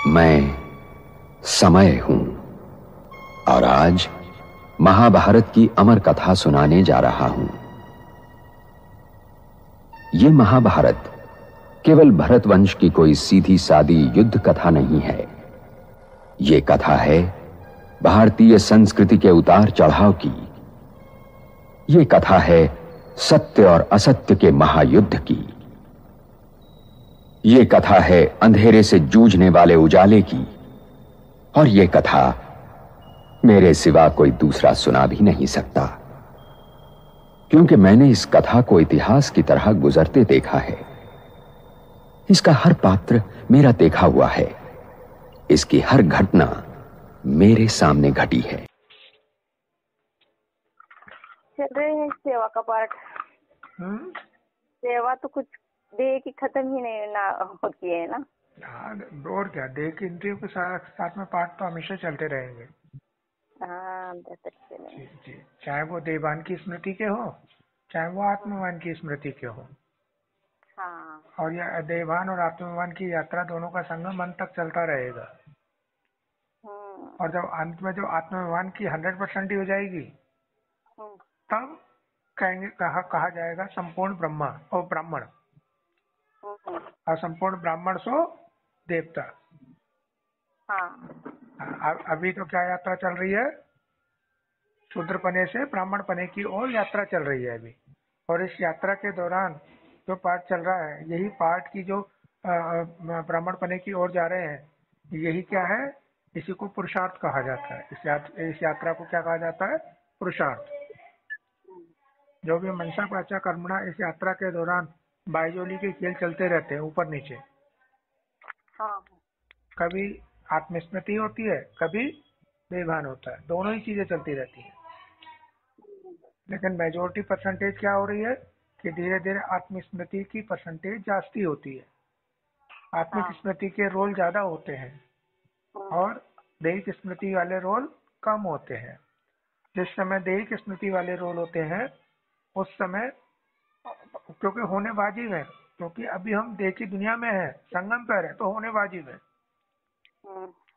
मैं समय हूं और आज महाभारत की अमर कथा सुनाने जा रहा हूं। यह महाभारत केवल भरतवंश की कोई सीधी सादी युद्ध कथा नहीं है। यह कथा है भारतीय संस्कृति के उतार चढ़ाव की। यह कथा है सत्य और असत्य के महायुद्ध की। यह कथा है अंधेरे से जूझने वाले उजाले की। और यह कथा मेरे सिवा कोई दूसरा सुना भी नहीं सकता, क्योंकि मैंने इस कथा को इतिहास की तरह गुजरते देखा है। इसका हर पात्र मेरा देखा हुआ है। इसकी हर घटना मेरे सामने घटी है। चल रहे हैं सेवा का पार्ट। सेवा तो कुछ देह की खत्म ही नहीं ना होती है ना। हाँ, और क्या, देह की इंद्रियों के साथ में पाठ तो हमेशा चलते रहेंगे। हाँ, जी, चाहे वो देवान की स्मृति के हो, चाहे वो आत्मवान की स्मृति के हो। हाँ। और यह देवान और आत्मवान की यात्रा दोनों का संगम अंत तक चलता रहेगा। और जब अंत में जो आत्मवान की 100% ही हो जाएगी, तब कहा जाएगा संपूर्ण ब्रह्मा और ब्राह्मण। और संपूर्ण ब्राह्मण सो देवता। हाँ। अभी तो क्या यात्रा चल रही है? शूद्र पने से ब्राह्मण पने की ओर यात्रा चल रही है अभी। और इस यात्रा के दौरान जो पाठ चल रहा है, यही पाठ की जो ब्राह्मण पने की ओर जा रहे हैं, यही क्या है? इसी को पुरुषार्थ कहा जाता है। इस यात्रा को क्या कहा जाता है? पुरुषार्थ। जो भी मनसा वाचा कर्मणा इस यात्रा के दौरान बायजोली के खेल चलते रहते हैं, ऊपर नीचे। हाँ। कभी आत्मस्मृति होती है, कभी देवभान होता है। दोनों ही चीजें चलती रहती हैं। लेकिन मेजोरिटी परसेंटेज क्या हो रही है कि धीरे धीरे आत्मस्मृति की परसेंटेज जास्ती होती है। आत्मिक स्मृति के रोल ज्यादा होते हैं और दैहिक स्मृति वाले रोल कम होते हैं। जिस समय दैहिक स्मृति वाले रोल होते हैं, उस समय क्योंकि होने वाजिब है, क्योंकि अभी हम देह की दुनिया में है, संगम पर है, तो होने वाजिब है।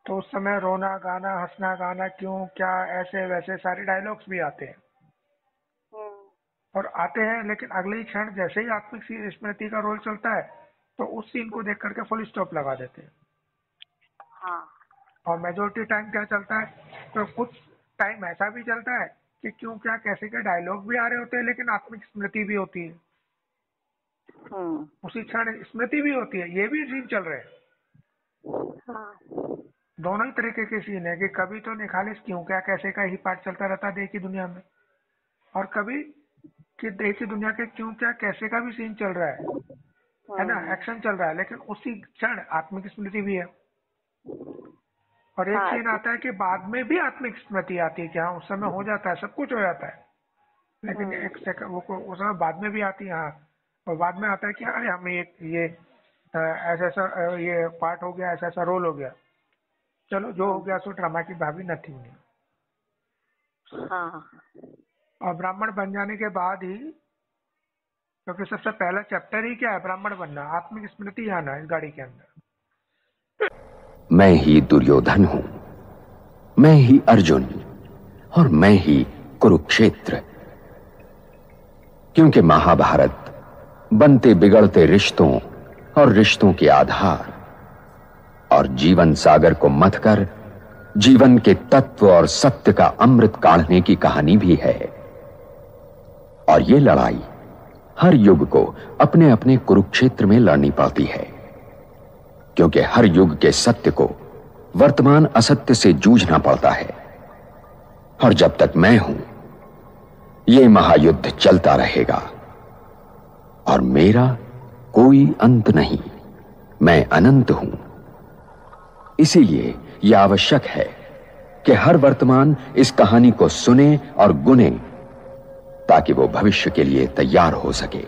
तो उस समय रोना गाना, हंसना गाना, क्यों क्या, ऐसे वैसे सारे डायलॉग्स भी आते हैं। और आते हैं, लेकिन अगले ही क्षण जैसे ही आत्मिक स्मृति का रोल चलता है, तो उस सीन को देख करके फुल स्टॉप लगा देते हैं। हाँ। और मेजोरिटी टाइम क्या चलता है? तो कुछ टाइम ऐसा भी चलता है कि क्यों क्या कैसे के डायलॉग भी आ रहे होते हैं, लेकिन आत्मिक स्मृति भी होती है। उसी क्षण स्मृति भी होती है। ये भी सीन चल रहे हैं। हाँ। दोनों ही तरीके के सीन है कि कभी तो निखालिस क्यों क्या कैसे का ही पाठ चलता रहता है देह की दुनिया में, और कभी कि देह की दुनिया के क्यों क्या कैसे का भी सीन चल रहा है ना, एक्शन चल रहा है, लेकिन उसी क्षण आत्मिक स्मृति भी है। और एक सीन आता है कि बाद में भी आत्मिक स्मृति आती है कि हाँ, उस समय हो जाता है, सब कुछ हो जाता है, लेकिन एक सेकंड वो उस समय बाद में भी आती है। हाँ, और बाद में आता है कि अरे हमें ये ऐसा ऐसा ये पार्ट हो गया, ऐसा ऐसा रोल हो गया, चलो जो हो गया सो ड्रामा की भाभी नथिंग नहीं। हाँ। और ब्राह्मण बन जाने के बाद ही, क्योंकि सबसे पहला चैप्टर ही क्या है? ब्राह्मण बनना, आत्मिक स्मृति आना इस गाड़ी के अंदर। मैं ही दुर्योधन हूं, मैं ही अर्जुन और मैं ही कुरुक्षेत्र। क्योंकि महाभारत बनते बिगड़ते रिश्तों और रिश्तों के आधार और जीवन सागर को मथकर जीवन के तत्व और सत्य का अमृत काढ़ने की कहानी भी है। और ये लड़ाई हर युग को अपने अपने कुरुक्षेत्र में लड़नी पड़ती है, क्योंकि हर युग के सत्य को वर्तमान असत्य से जूझना पड़ता है। और जब तक मैं हूं, यह महायुद्ध चलता रहेगा और मेरा कोई अंत नहीं। मैं अनंत हूं। इसीलिए यह आवश्यक है कि हर वर्तमान इस कहानी को सुने और गुने, ताकि वो भविष्य के लिए तैयार हो सके।